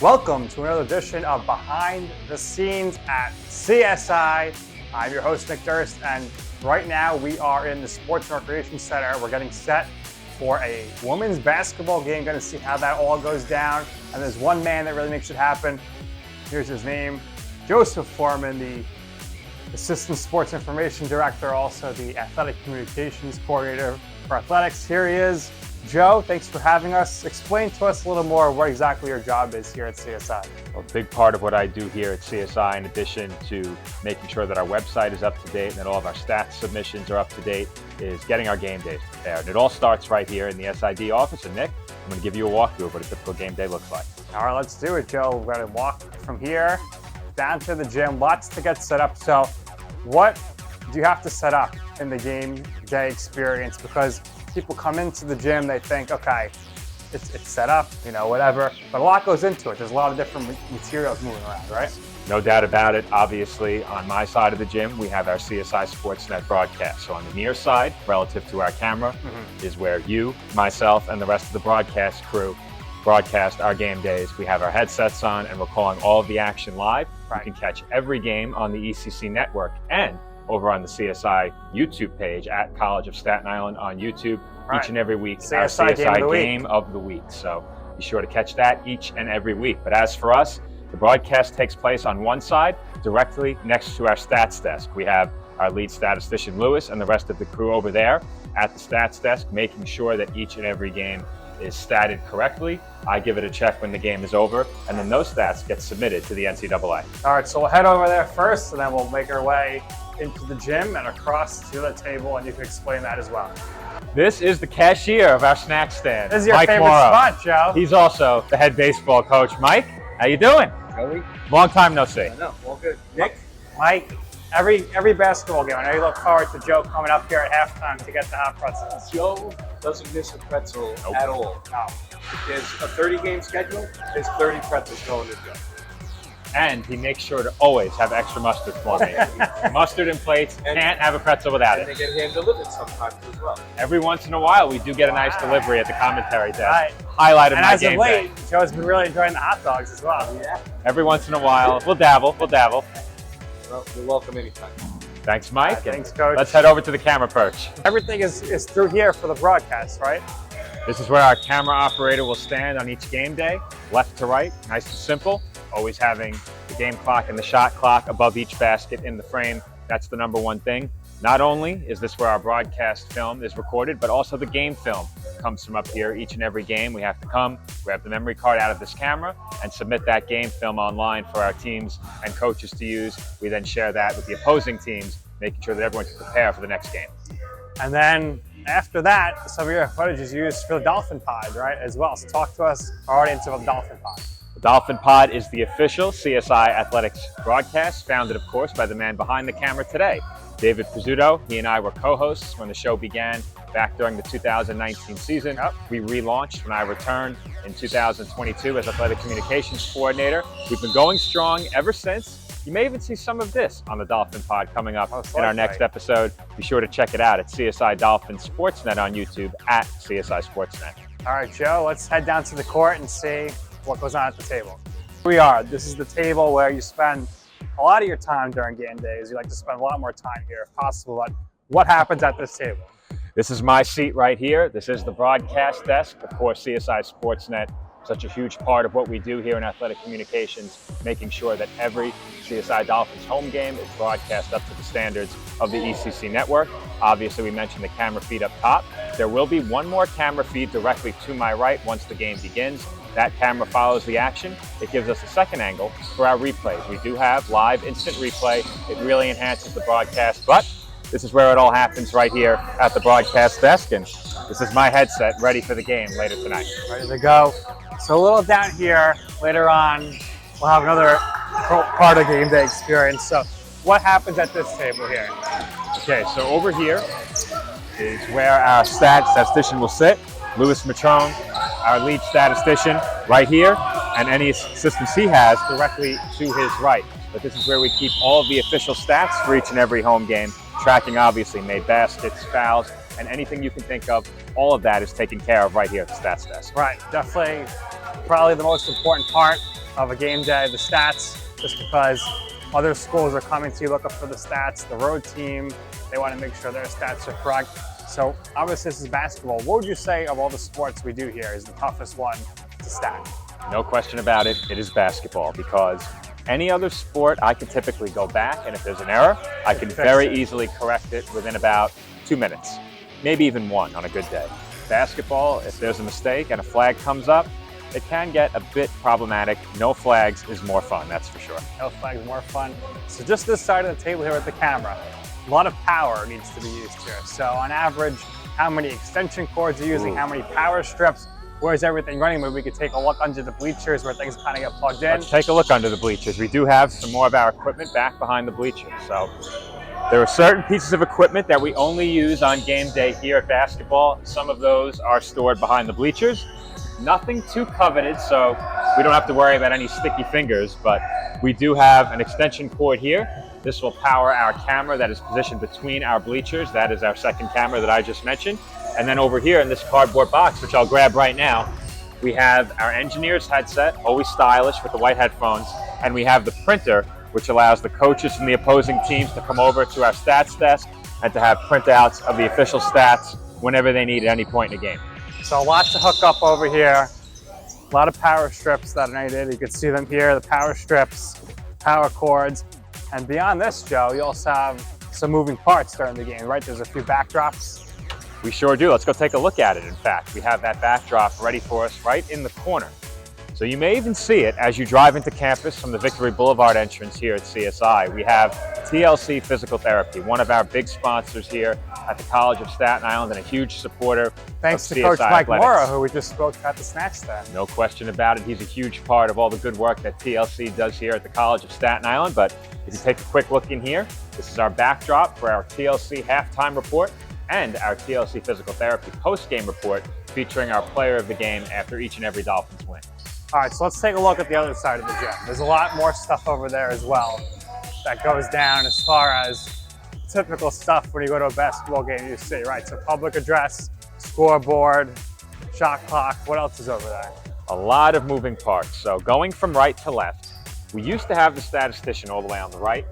Welcome to another edition of Behind the Scenes at CSI. I'm your host, Nick Durst, and right now we are in the Sports and Recreation Center. We're getting set for a women's basketball game. Going to see how that all goes down. And there's one man that really makes it happen. Here's his name, Joseph Foreman, the Assistant Sports Information Director, also the Athletic Communications Coordinator for Athletics. Here he is. Joe, thanks for having us. Explain to us a little more what exactly your job is here at CSI. Well, a big part of what I do here at CSI, in addition to making sure that our website is up to date and that all of our stats submissions are up to date, is getting our game days prepared. And it all starts right here in the SID office. And Nick, I'm going to give you a walkthrough of what a typical game day looks like. All right, let's do it, Joe. We're going to walk from here down to the gym. Lots to get set up. So what do you have to set up in the game day experience? Because people come into the gym, they think, okay, it's set up, whatever. But a lot goes into it. There's a lot of different materials moving around, right? No doubt about it. Obviously, on my side of the gym, we have our CSI Sportsnet broadcast. So on the near side, relative to our camera, is where you, myself, and the rest of the broadcast crew broadcast our game days. We have our headsets on, and we're calling all of the action live. Right. You can catch every game on the ECC network and over on the CSI YouTube page at College of Staten Island on YouTube. Right. Each and every week, our CSI game of the week. So be sure to catch that each and every week. But as for us, the broadcast takes place on one side, directly next to our stats desk. We have our lead statistician, Lewis, and the rest of the crew over there at the stats desk, making sure that each and every game is statted correctly. I give it a check when the game is over, and then those stats get submitted to the NCAA. All right, so we'll head over there first, and then we'll make our way into the gym and across to the table, and you can explain that as well. This is the cashier of our snack stand. This is your Mike favorite Morrow. spot, Joe. He's also the head baseball coach. Mike, how you doing? Joey? Long time no see. I know, all good. Nick? Mike, every basketball game, I know you look forward to Joe coming up here at halftime to get the hot pretzels. Joe doesn't miss a pretzel at all. No. If there's a 30-game schedule, there's 30 pretzels going to Joe. And he makes sure to always have extra mustard for me. Mustard and plates, can't have a pretzel without and it. they get hand-delivered sometimes as well. Every once in a while, we do get a nice delivery at the commentary desk. Right. Highlight of And my as of game late, day. Joe's been really enjoying the hot dogs as well. Yeah. Every once in a while, we'll dabble. Well, you're welcome anytime. Thanks, Mike. Thanks, Coach. Let's head over to the camera perch. Everything is through here for the broadcast, right? This is where our camera operator will stand on each game day, left to right, nice and simple. Always having the game clock and the shot clock above each basket in the frame. That's the number one thing. Not only is this where our broadcast film is recorded, but also the game film comes from up here each and every game. We have to come, grab the memory card out of this camera, and submit that game film online for our teams and coaches to use. We then share that with the opposing teams, making sure that everyone can prepare for the next game. And then after that, some of your footage is used for the Dolphin Pod, right, as well. So talk to us, our audience, about the Dolphin Pod. The Dolphin Pod is the official CSI Athletics broadcast, founded, of course, by the man behind the camera today, David Pizzuto. He and I were co-hosts when the show began back during the 2019 season. Yep. We relaunched when I returned in 2022 as Athletic Communications Coordinator. We've been going strong ever since. You may even see some of this on the Dolphin Pod coming up in our next episode. Be sure to check it out at CSI Dolphin Sportsnet on YouTube at CSI Sportsnet. All right, Joe, let's head down to the court and see what goes on at the table. Here we are. This is the table where you spend a lot of your time during game days. You like to spend a lot more time here if possible. But what happens at this table? This is my seat right here. This is the broadcast desk. Of course, CSI Sportsnet, such a huge part of what we do here in athletic communications, making sure that every CSI Dolphins home game is broadcast up to the standards of the ECC network. Obviously, we mentioned the camera feed up top. There will be one more camera feed directly to my right once the game begins. That camera follows the action. It gives us a second angle for our replays. We do have live instant replay. It really enhances the broadcast, but this is where it all happens right here at the broadcast desk, and this is my headset ready for the game later tonight. Ready to go. So a little down here, later on, we'll have another part of game day experience. So what happens at this table here? Okay, so over here is where our statistician will sit. Louis Matrone, our lead statistician, right here, and any assistance he has directly to his right. But this is where we keep all of the official stats for each and every home game, tracking obviously made baskets, fouls, and anything you can think of. All of that is taken care of right here at the stats desk. Right, definitely Probably the most important part of a game day, the stats, just because other schools are coming to you looking for the stats. The road team, they want to make sure their stats are correct. So obviously this is basketball. What would you say of all the sports we do here is the toughest one to stat? No question about it, it is basketball, because any other sport I could typically go back, and if there's an error, I can very easily correct it within about 2 minutes, maybe even 1 on a good day. Basketball, if there's a mistake and a flag comes up, it can get a bit problematic. No flags is more fun, that's for sure. No flags, more fun. So just this side of the table here with the camera, a lot of power needs to be used here. So on average, how many extension cords are you using, how many power strips, where's everything running? Maybe we could take a look under the bleachers where things kind of get plugged in. Let's take a look under the bleachers. We do have some more of our equipment back behind the bleachers. So there are certain pieces of equipment that we only use on game day here at basketball. Some of those are stored behind the bleachers. Nothing too coveted, so we don't have to worry about any sticky fingers, but we do have an extension cord here. This will power our camera that is positioned between our bleachers. That is our second camera that I just mentioned. And then over here in this cardboard box, which I'll grab right now, we have our engineer's headset, always stylish with the white headphones, and we have the printer, which allows the coaches from the opposing teams to come over to our stats desk and to have printouts of the official stats whenever they need at any point in the game. So a lot to hook up over here. A lot of power strips that are needed. You can see them here, the power strips, power cords. And beyond this, Joe, you also have some moving parts during the game, right? There's a few backdrops. We sure do. Let's go take a look at it. In fact, we have that backdrop ready for us right in the corner. So you may even see it as you drive into campus from the Victory Boulevard entrance here at CSI. We have TLC Physical Therapy, one of our big sponsors here at the College of Staten Island and a huge supporter Thanks of to CSI Coach Mike Athletics. Mora, who we just spoke at the snack stand. No question about it. He's a huge part of all the good work that TLC does here at the College of Staten Island. But if you take a quick look in here, this is our backdrop for our TLC halftime report and our TLC Physical Therapy post-game report featuring our player of the game after each and every Dolphins win. All right, so let's take a look at the other side of the gym. There's a lot more stuff over there as well that goes down as far as typical stuff when you go to a basketball game you see, right? So public address, scoreboard, shot clock, what else is over there? A lot of moving parts. So going from right to left, we used to have the statistician all the way on the right.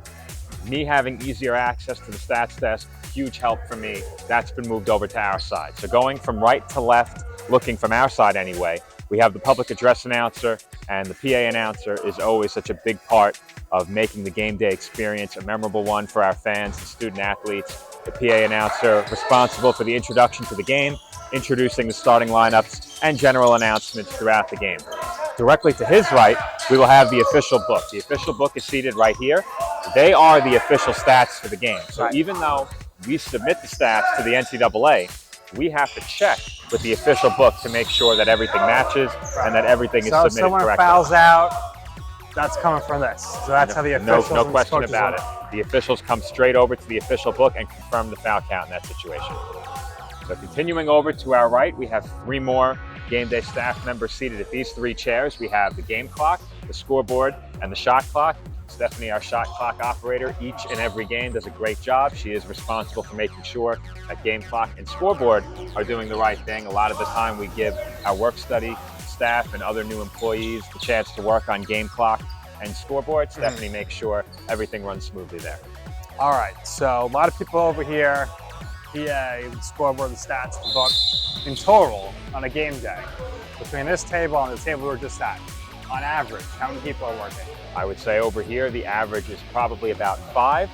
Me having easier access to the stats desk, huge help for me. That's been moved over to our side. So going from right to left, looking from our side anyway, we have the public address announcer, and the PA announcer is always such a big part of making the game day experience a memorable one for our fans and student athletes. The PA announcer responsible for the introduction to the game, introducing the starting lineups, and general announcements throughout the game. Directly to his right, we will have the official book. The official book is seated right here. They are the official stats for the game. So even though we submit the stats to the NCAA, we have to check with the official book to make sure that everything matches and that everything is submitted correctly. So if someone fouls out, that's coming from this. So that's how the officials No question coaches about it. The officials come straight over to the official book and confirm the foul count in that situation. So continuing over to our right, we have 3 more game day staff members seated at these 3 chairs. We have the game clock, the scoreboard, and the shot clock. Stephanie, our shot clock operator, each and every game does a great job. She is responsible for making sure that game clock and scoreboard are doing the right thing. A lot of the time we give our work study staff and other new employees the chance to work on game clock and scoreboard. Stephanie makes sure everything runs smoothly there. All right, so a lot of people over here, PA, the scoreboard, the stats, the book. In total, on a game day, between this table and the table we're just at, on average, how many people are working? I would say over here, the average is probably about 5.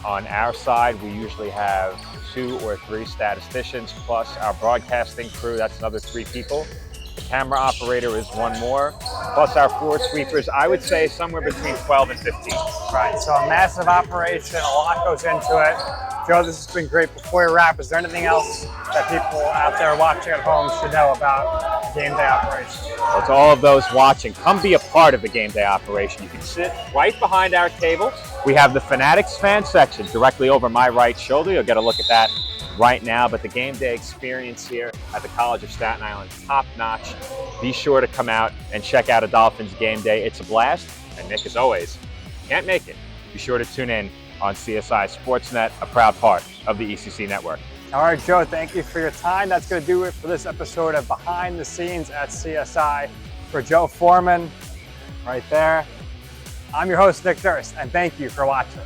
On our side, we usually have 2 or 3 statisticians, plus our broadcasting crew, that's another 3 people. The camera operator is 1 more, plus our floor sweepers, I would say somewhere between 12 and 15. Right, so a massive operation, a lot goes into it. Joe, this has been great. Before we wrap, is there anything else that people out there watching at home should know about game day operation? Well, to all of those watching, come be a part of the game day operation. You can sit right behind our table. We have the Fanatics fan section directly over my right shoulder. You'll get a look at that right now, but the game day experience here at the College of Staten Island is top notch. Be sure to come out and check out a Dolphins game day. It's a blast, and Nick, as always, can't make it. Be sure to tune in on CSI Sportsnet, a proud part of the ECC network. All right, Joe, thank you for your time. That's going to do it for this episode of Behind the Scenes at CSI. for Joe Foreman right there. I'm your host, Nick Durst, and thank you for watching.